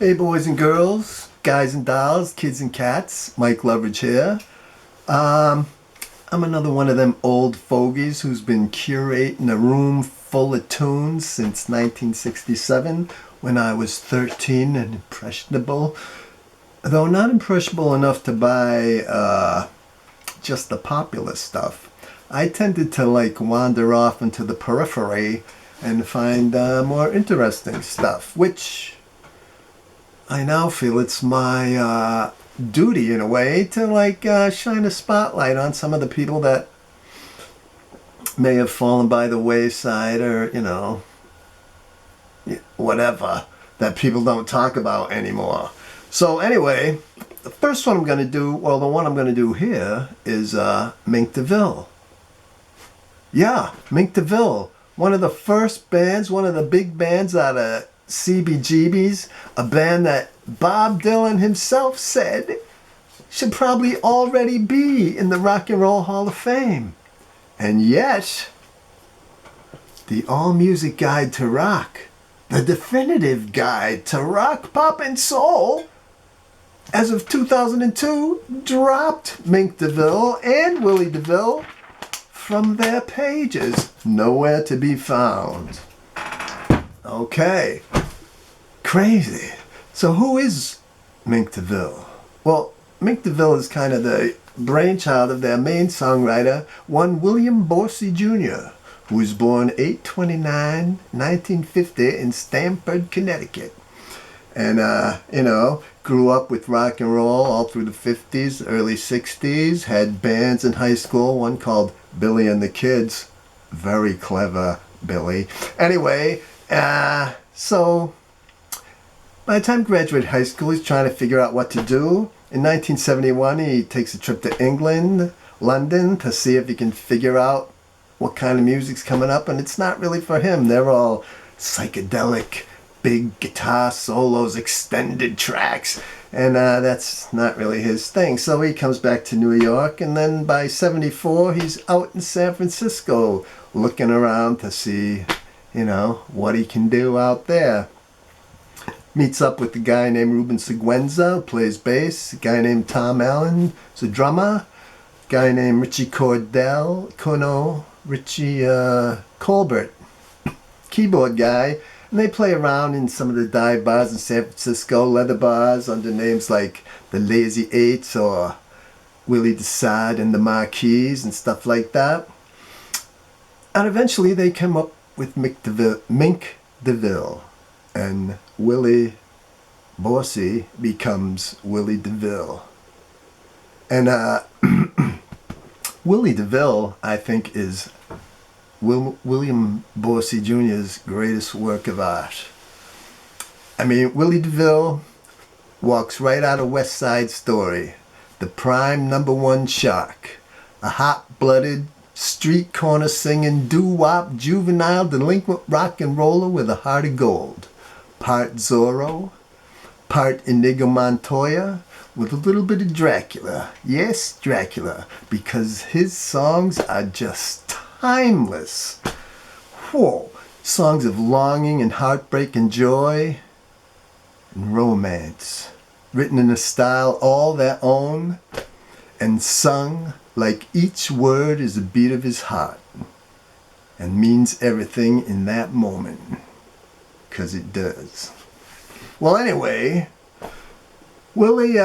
Hey boys and girls, guys and dolls, kids and cats, Mike Loveridge here. Um, I'm another one of them old fogies who's been curating a room full of tunes since 1967 when I was 13 and impressionable. Though not impressionable enough to buy just the popular stuff. I tended to wander off into the periphery and find more interesting stuff, which I now feel it's my duty in a way to shine a spotlight on some of the people that may have fallen by the wayside, or whatever, that people don't talk about anymore. So anyway, the first one I'm going to do, well, the one I'm going to do here is Mink DeVille. Yeah, Mink DeVille, one of the first bands, one of the big bands out of CBGB's, a band that Bob Dylan himself said should probably already be in the Rock and Roll Hall of Fame. And yet, the All-Music Guide to Rock, the definitive guide to rock, pop, and soul, as of 2002, dropped Mink DeVille and Willy Deville from their pages. Nowhere to be found. Okay. Crazy. So who is Mink DeVille? Well, Mink DeVille is kind of the brainchild of their main songwriter, one William Borsey Jr., who was born 8/29/1950 in Stamford, Connecticut. And, grew up with rock and roll all through the 50s, early 60s, had bands in high school, one called Billy and the Kids. Very clever, Billy. Anyway, so by the time he graduated high school, he's trying to figure out what to do. In 1971, he takes a trip to England, London, to see if he can figure out what kind of music's coming up, and it's not really for him. They're all psychedelic, big guitar solos, extended tracks, and that's not really his thing. So he comes back to New York, and then by 74, he's out in San Francisco looking around to see, what he can do out there. Meets up with a guy named Ruben Seguenza, who plays bass, a guy named Tom Allen, who's a drummer, a guy named Richie Colbert, keyboard guy, and they play around in some of the dive bars in San Francisco, leather bars, under names like the Lazy Eights or Willie Desade and the Marquis and stuff like that. And eventually they come up with Mink DeVille, and Willy Borsey becomes Willy DeVille. And Willy DeVille, I think, is William Borsey Jr.'s greatest work of art. I mean, Willy DeVille walks right out of West Side Story, the prime #1 shark, a hot-blooded, street corner singing, doo-wop, juvenile, delinquent rock and roller with a heart of gold. Part Zorro, part Inigo Montoya, with a little bit of Dracula. Yes, Dracula, because his songs are just timeless. Whoa, songs of longing and heartbreak and joy and romance, written in a style all their own and sung like each word is a beat of his heart and means everything in that moment, 'cause it does. Well, anyway, Willie,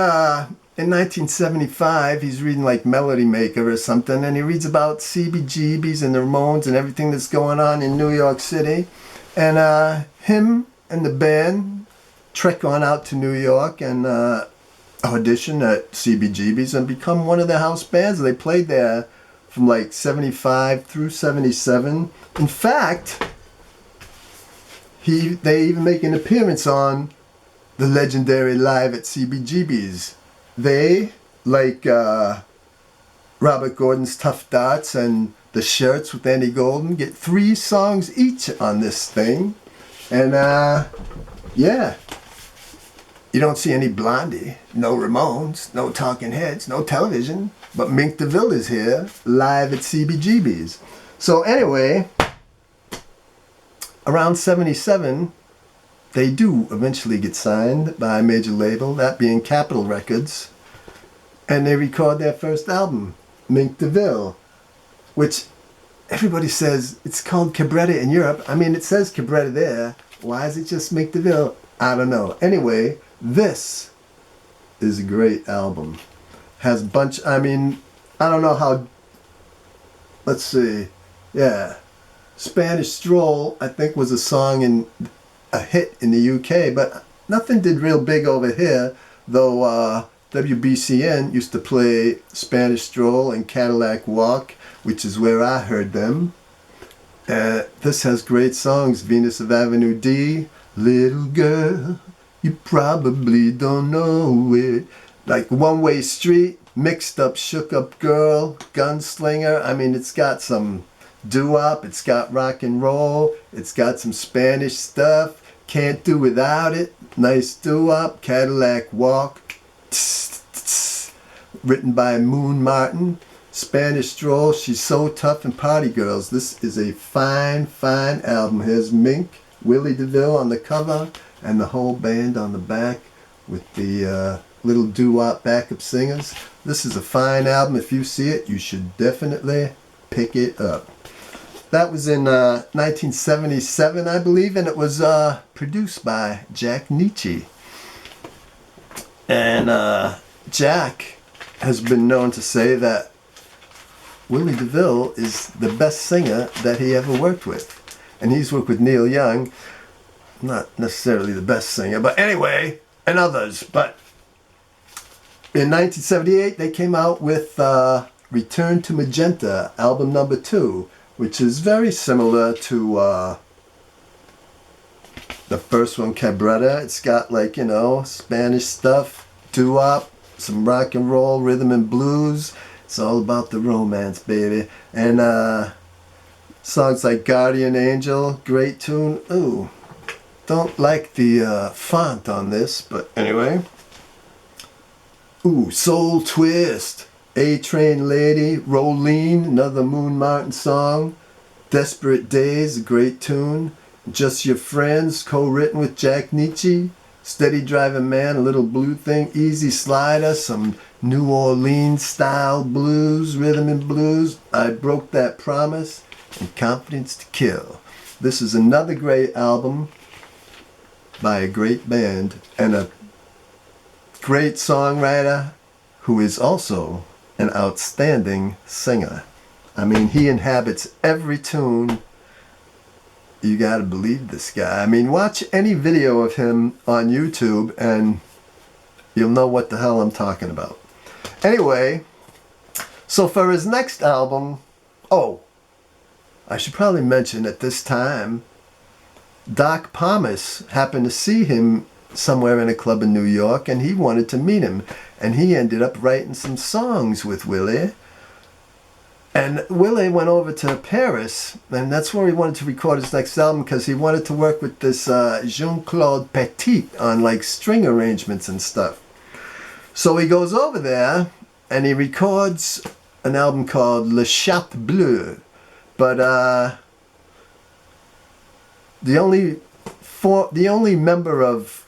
in 1975, he's reading Melody Maker or something, and he reads about CBGBs and the Ramones and everything that's going on in New York City. And him and the band trek on out to New York and audition at CBGB's and become one of the house bands. They played there from 75 through 77. In fact, they even make an appearance on the legendary Live at CBGB's. They, like Robert Gordon's Tough Darts and The Shirts with Andy Golden, get 3 songs each on this thing. And yeah, you don't see any Blondie, no Ramones, no Talking Heads, no television, but Mink DeVille is here, live at CBGB's. So anyway, around 77, they do eventually get signed by a major label, that being Capitol Records, and they record their first album, Mink DeVille, which everybody says it's called Cabretta in Europe. I mean, it says Cabretta there. Why is it just Mink DeVille? I don't know. Anyway, this is a great album. Has a bunch, I mean, I don't know how, let's see, yeah. Spanish Stroll, I think, was a song and a hit in the UK, but nothing did real big over here, though WBCN used to play Spanish Stroll and Cadillac Walk, which is where I heard them. This has great songs. Venus of Avenue D, Little Girl, You Probably Don't Know It, like One Way Street, Mixed Up, Shook Up Girl, Gunslinger. I mean, it's got some doo-wop, it's got rock and roll, it's got some Spanish stuff, Can't Do Without It, nice doo-wop, Cadillac Walk, written by Moon Martin, Spanish Stroll, She's So Tough, and Party Girls. This is a fine, fine album. Here's Mink, Willy Deville on the cover, and the whole band on the back with the little doo-wop backup singers. This is a fine album. If you see it, you should definitely pick it up. That was in 1977, I believe, and it was produced by Jack Nietzsche. And Jack has been known to say that Willy DeVille is the best singer that he ever worked with. And he's worked with Neil Young, not necessarily the best singer, but anyway, and others. But in 1978, they came out with Return to Magenta, album number 2, which is very similar to the first one, Cabretta. It's got, like, you know, Spanish stuff, doo-wop, some rock and roll, rhythm and blues. It's all about the romance, baby. And songs like Guardian Angel, great tune. Ooh, don't like the font on this, but anyway. Ooh, Soul Twist, A-Train Lady, Rolene, another Moon Martin song. Desperate Days, a great tune. Just Your Friends, co-written with Jack Nietzsche. Steady Driving Man, a little blue thing. Easy Slider, some New Orleans style blues, rhythm and blues. I Broke That Promise, and Confidence to Kill. This is another great album by a great band and a great songwriter who is also an outstanding singer. I mean, he inhabits every tune. You gotta believe this guy. I mean, watch any video of him on YouTube and you'll know what the hell I'm talking about. Anyway, so for his next album, oh, I should probably mention at this time, Doc Pomus happened to see him somewhere in a club in New York and he wanted to meet him. And he ended up writing some songs with Willy. And Willy went over to Paris, and that's where he wanted to record his next album because he wanted to work with this Jean-Claude Petit on like string arrangements and stuff. So he goes over there and he records an album called Le Chat Bleu. But the only member of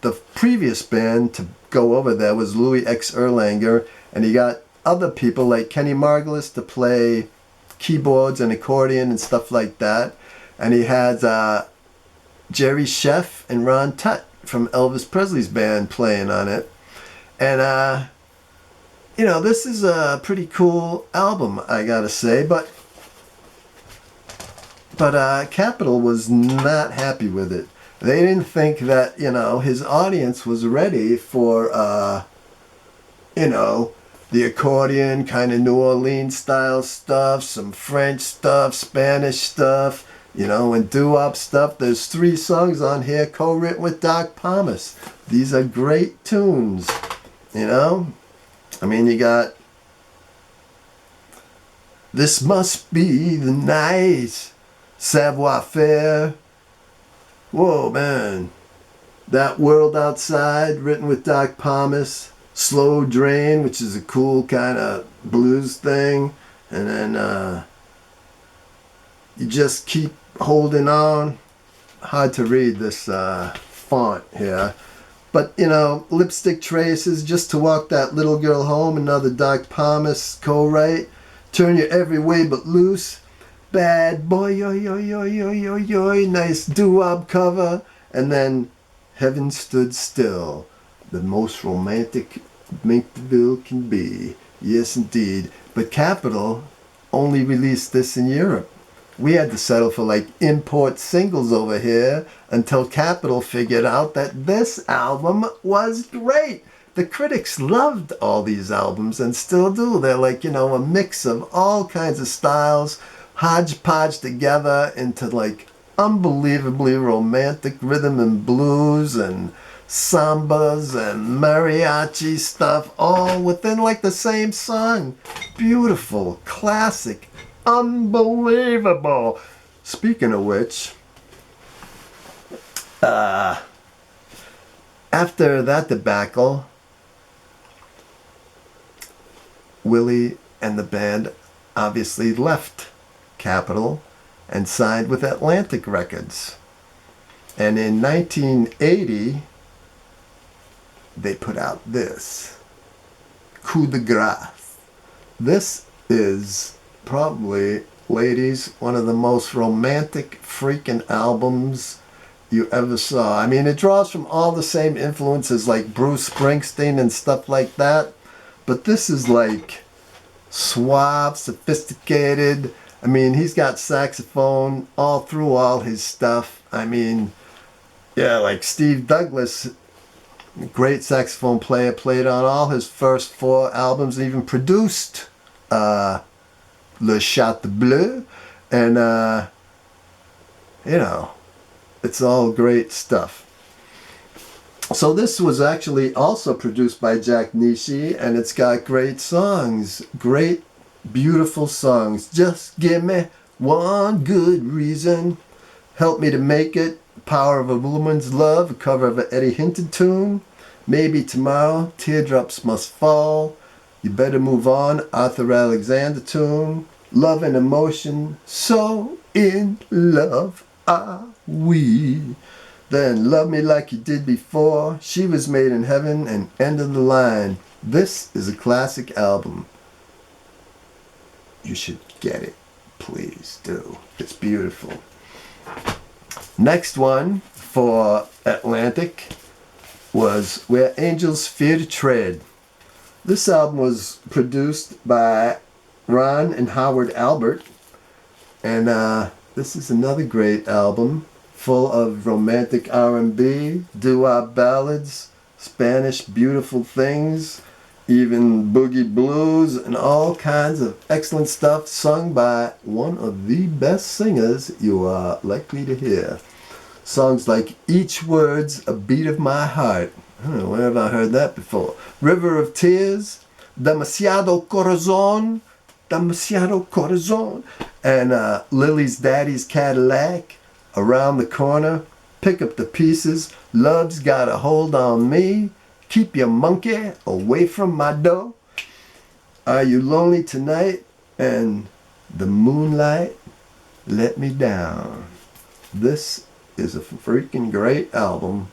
the previous band to go over there was Louis X Erlanger, and he got other people like Kenny Margulis to play keyboards and accordion and stuff like that. And he had Jerry Sheff and Ron Tutt from Elvis Presley's band playing on it. And, you know, this is a pretty cool album, I gotta say. But Capitol was not happy with it. They didn't think that, you know, his audience was ready for, you know, the accordion, kind of New Orleans style stuff, some French stuff, Spanish stuff, you know, and doo-wop stuff. There's 3 songs on here co-written with Doc Pomus. These are great tunes, you know. I mean, you got This Must Be the Night, Savoir Faire. Whoa, man. That World Outside, written with Doc Pomus. Slow Drain, which is a cool kind of blues thing. And then You Just Keep Holding On. Hard to read this font here. But, you know, Lipstick Traces, Just to Walk That Little Girl Home, another Doc Thomas co-write. Turn You Every Way But Loose, Bad Boy, yo, yo, yo, yo, yo, yo, nice doo-wop cover. And then Heaven Stood Still, the most romantic Mink DeVille can be. Yes, indeed. But Capitol only released this in Europe. We had to settle for like import singles over here until Capitol figured out that this album was great. The critics loved all these albums and still do. They're like, you know, a mix of all kinds of styles, hodgepodge together into like unbelievably romantic rhythm and blues and sambas and mariachi stuff, all within like the same song. Beautiful, classic, unbelievable. Speaking of which, after that debacle, Willy and the band obviously left Capitol and signed with Atlantic Records. And in 1980, they put out this, Coup de Grace. This is probably, ladies, one of the most romantic freaking albums you ever saw. I mean, it draws from all the same influences like Bruce Springsteen and stuff like that, but this is like suave, sophisticated. I mean, he's got saxophone all through all his stuff. I mean, yeah, like Steve Douglas, great saxophone player, played on all his first 4 albums, even produced Le Chat Bleu, and you know, it's all great stuff. So this was actually also produced by Jack Nishi, and it's got great songs, great, beautiful songs. Just Give Me One Good Reason, Help Me to Make It, Power of a Woman's Love, a cover of an Eddie Hinton tune, Maybe Tomorrow, Teardrops Must Fall, You Better Move On, Arthur Alexander tune, Love and Emotion, So in Love Are We. Then Love Me Like You Did Before, She Was Made in Heaven, and End of the Line. This is a classic album. You should get it. Please do. It's beautiful. Next one for Atlantic was Where Angels Fear to Tread. This album was produced by Ron and Howard Albert, and this is another great album full of romantic R&B, doo-wop ballads, Spanish beautiful things, even boogie blues, and all kinds of excellent stuff sung by one of the best singers you are likely to hear. Songs like Each Word's a Beat of My Heart. I don't know, where have I heard that before? River of Tears, Demasiado Corazon, Demasiado Corazon, and Lily's Daddy's Cadillac, Around the Corner, Pick Up the Pieces, Love's Got a Hold on Me, Keep Your Monkey Away from My Door, Are You Lonely Tonight, and The Moonlight Let Me Down. This is a freaking great album,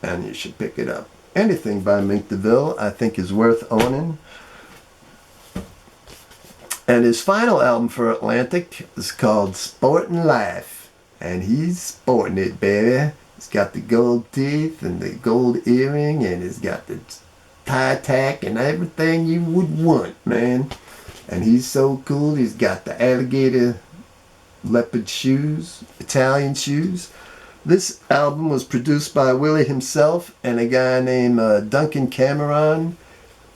and you should pick it up. Anything by Mink DeVille I think is worth owning. And his final album for Atlantic is called Sportin' Life. And he's sporting it, baby. He's got the gold teeth and the gold earring, and he's got the tie tack and everything you would want, man. And he's so cool. He's got the alligator leopard shoes, Italian shoes. This album was produced by Willy himself and a guy named Duncan Cameron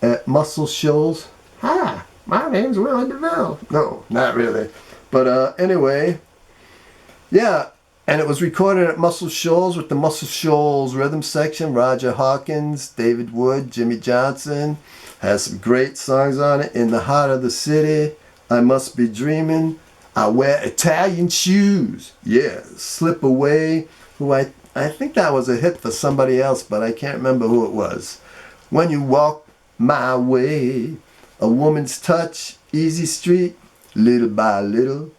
at Muscle Shoals. Hi, my name's Willy Deville. No, not really. But anyway, yeah, and it was recorded at Muscle Shoals with the Muscle Shoals rhythm section. Roger Hawkins, David Wood, Jimmy Johnson. Has some great songs on it. In the Heart of the City, I Must Be Dreaming, I Wear Italian Shoes. Yeah, Slip Away, who I think that was a hit for somebody else, but I can't remember who it was. When You Walk My Way, A Woman's Touch, Easy Street, Little by Little,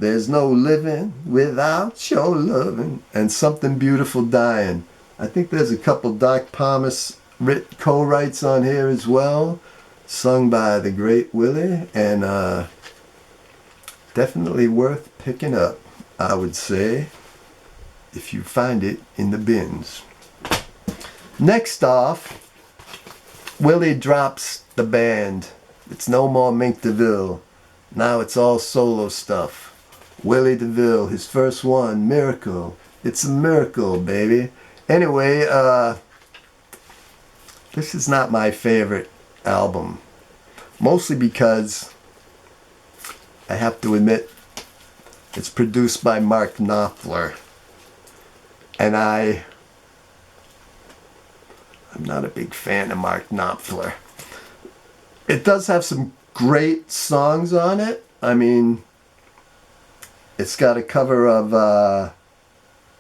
There's no living without your loving, and Something Beautiful Dying. I think there's a couple Doc Thomas co-writes on here as well, sung by the great Willie, and definitely worth picking up, I would say, if you find it in the bins. Next off, Willie drops the band. It's no more Mink DeVille. Now it's all solo stuff. Willy Deville, his first one, Miracle. It's a miracle, baby. Anyway, this is not my favorite album. Mostly because, I have to admit, it's produced by Mark Knopfler. And I'm not a big fan of Mark Knopfler. It does have some great songs on it. I mean, it's got a cover of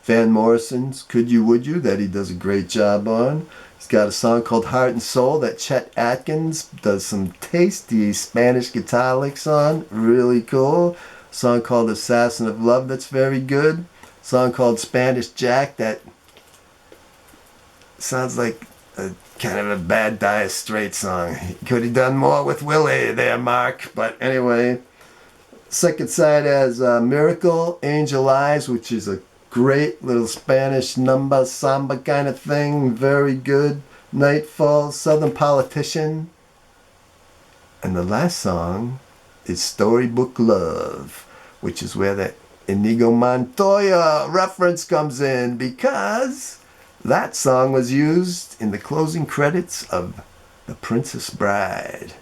Van Morrison's Could You Would You that he does a great job on. It's got a song called Heart and Soul that Chet Atkins does some tasty Spanish guitar licks on. Really cool. A song called Assassin of Love that's very good. A song called Spanish Jack that sounds like a kind of a Bad Dire Straits song. Could have done more with Willie there, Mark. But anyway, second side has Miracle, Angel Eyes, which is a great little Spanish number, samba kind of thing. Very good. Nightfall, Southern Politician. And the last song is Storybook Love, which is where the Inigo Montoya reference comes in, because that song was used in the closing credits of The Princess Bride.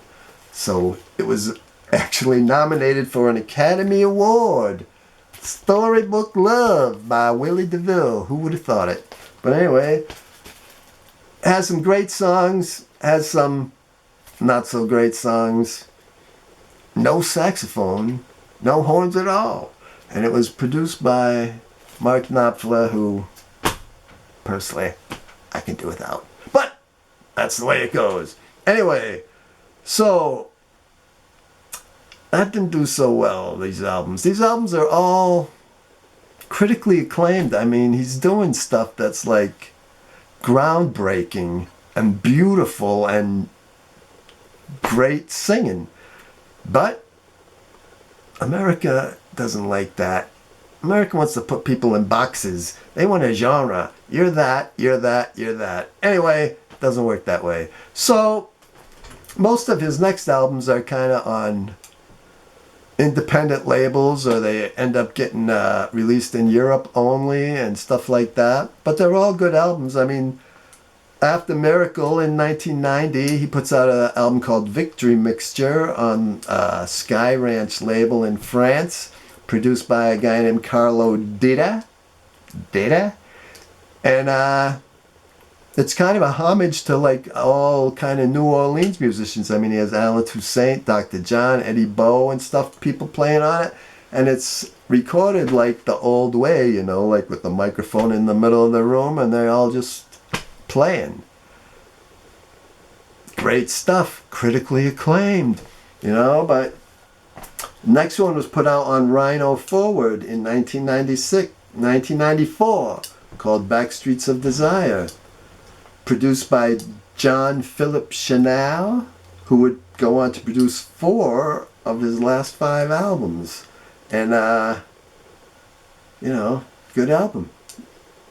So it was actually nominated for an Academy Award. Storybook Love by Willy Deville. Who would have thought it? But anyway, has some great songs, has some not so great songs. No saxophone, no horns at all. And it was produced by Mark Knopfler, who personally I can do without. But that's the way it goes. Anyway, so that didn't do so well, these albums. These albums are all critically acclaimed. I mean, he's doing stuff that's like groundbreaking and beautiful and great singing. But America doesn't like that. America wants to put people in boxes. They want a genre. You're that, you're that, you're that. Anyway, it doesn't work that way. So, most of his next albums are kind of on independent labels, or they end up getting released in Europe only and stuff like that. But they're all good albums. I mean, after Miracle in 1990, he puts out an album called Victory Mixture on Sky Ranch label in France, produced by a guy named Carlo Dita. And it's kind of a homage to like all kind of New Orleans musicians. I mean, he has Alan Toussaint, Dr. John, Eddie Bow and stuff, people playing on it. And it's recorded like the old way, you know, like with the microphone in the middle of the room, and they're all just playing. Great stuff, critically acclaimed, you know. But next one was put out on Rhino Forward in 1994, called Backstreets of Desire, produced by John Philip Chanel, who would go on to produce 4 of his last 5 albums. And you know, good album,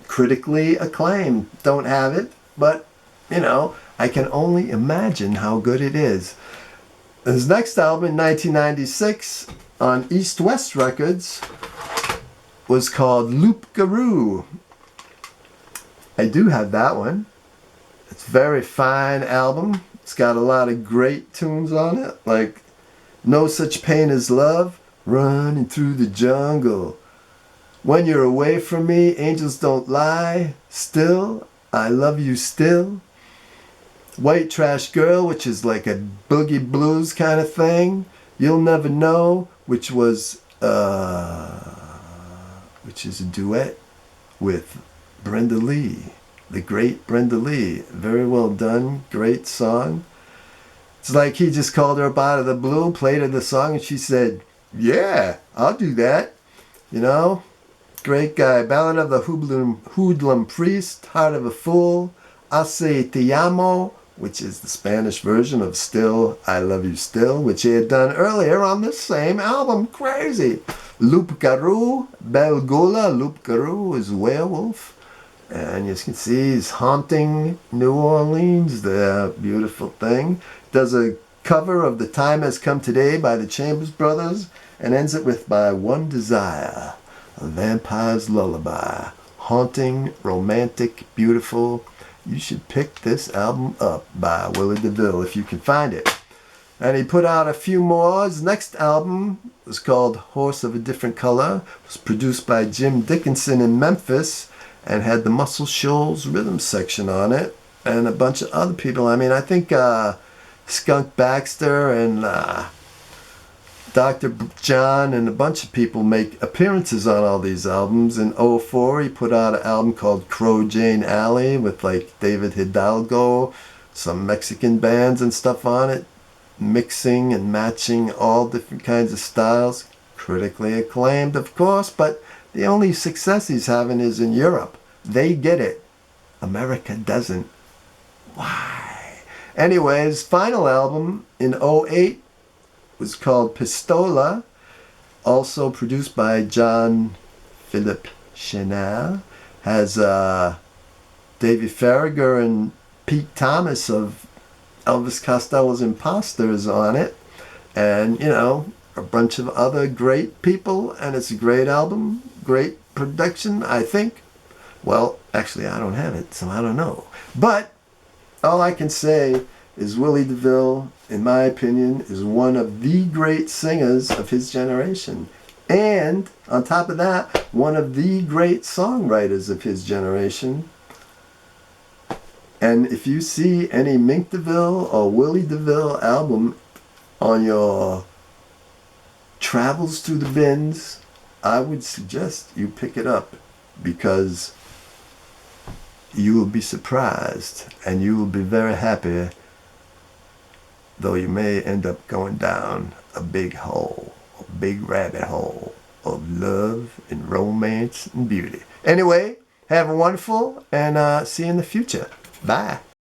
critically acclaimed. Don't have it, but you know, I can only imagine how good it is. His next album in 1996 on East West Records was called Loup Garou. I do have that one. It's a very fine album. It's got a lot of great tunes on it, like No Such Pain as Love, Running Through the Jungle, When You're Away From Me, Angels Don't Lie, Still, I Love You Still, White Trash Girl, which is like a boogie blues kind of thing, You'll Never Know, which is a duet with Brenda Lee, the great Brenda Lee. Very well done, great song. It's like he just called her up out of the blue, played her the song, and she said, yeah, I'll do that. You know? Great guy. Ballad of the Hoodlum Priest, Heart of a Fool, Hace Te Amo, which is the Spanish version of Still, I Love You Still, which he had done earlier on this same album. Crazy. Loup Garou, Belle Gola. Loup Garou is werewolf. And you can see he's haunting New Orleans, the beautiful thing. Does a cover of The Time Has Come Today by the Chambers Brothers and ends it with By One Desire, a vampire's lullaby. Haunting, romantic, beautiful. You should pick this album up by Willy Deville if you can find it. And he put out a few more. His next album was called Horse of a Different Color. It was produced by Jim Dickinson in Memphis and had the Muscle Shoals rhythm section on it and a bunch of other people. I mean, I think Skunk Baxter and Dr. John and a bunch of people make appearances on all these albums. In '04, he put out an album called Crow Jane Alley with like David Hidalgo, some Mexican bands and stuff on it, mixing and matching all different kinds of styles. Critically acclaimed, of course, but the only success he's having is in Europe. They get it. America doesn't. Why? Anyways, final album in '08 was called Pistola, also produced by John Philip Chenal. Has Davey Farragher and Pete Thomas of Elvis Costello's Imposters on it. And, you know, a bunch of other great people. And it's a great album, great production, I think. Well, actually, I don't have it, so I don't know. But all I can say is Willy Deville, in my opinion, is one of the great singers of his generation. And, on top of that, one of the great songwriters of his generation. And if you see any Mink DeVille or Willy Deville album on your travels through the bins, I would suggest you pick it up, because you will be surprised and you will be very happy, though you may end up going down a big hole, a big rabbit hole of love and romance and beauty. Anyway, have a wonderful and see you in the future. Bye.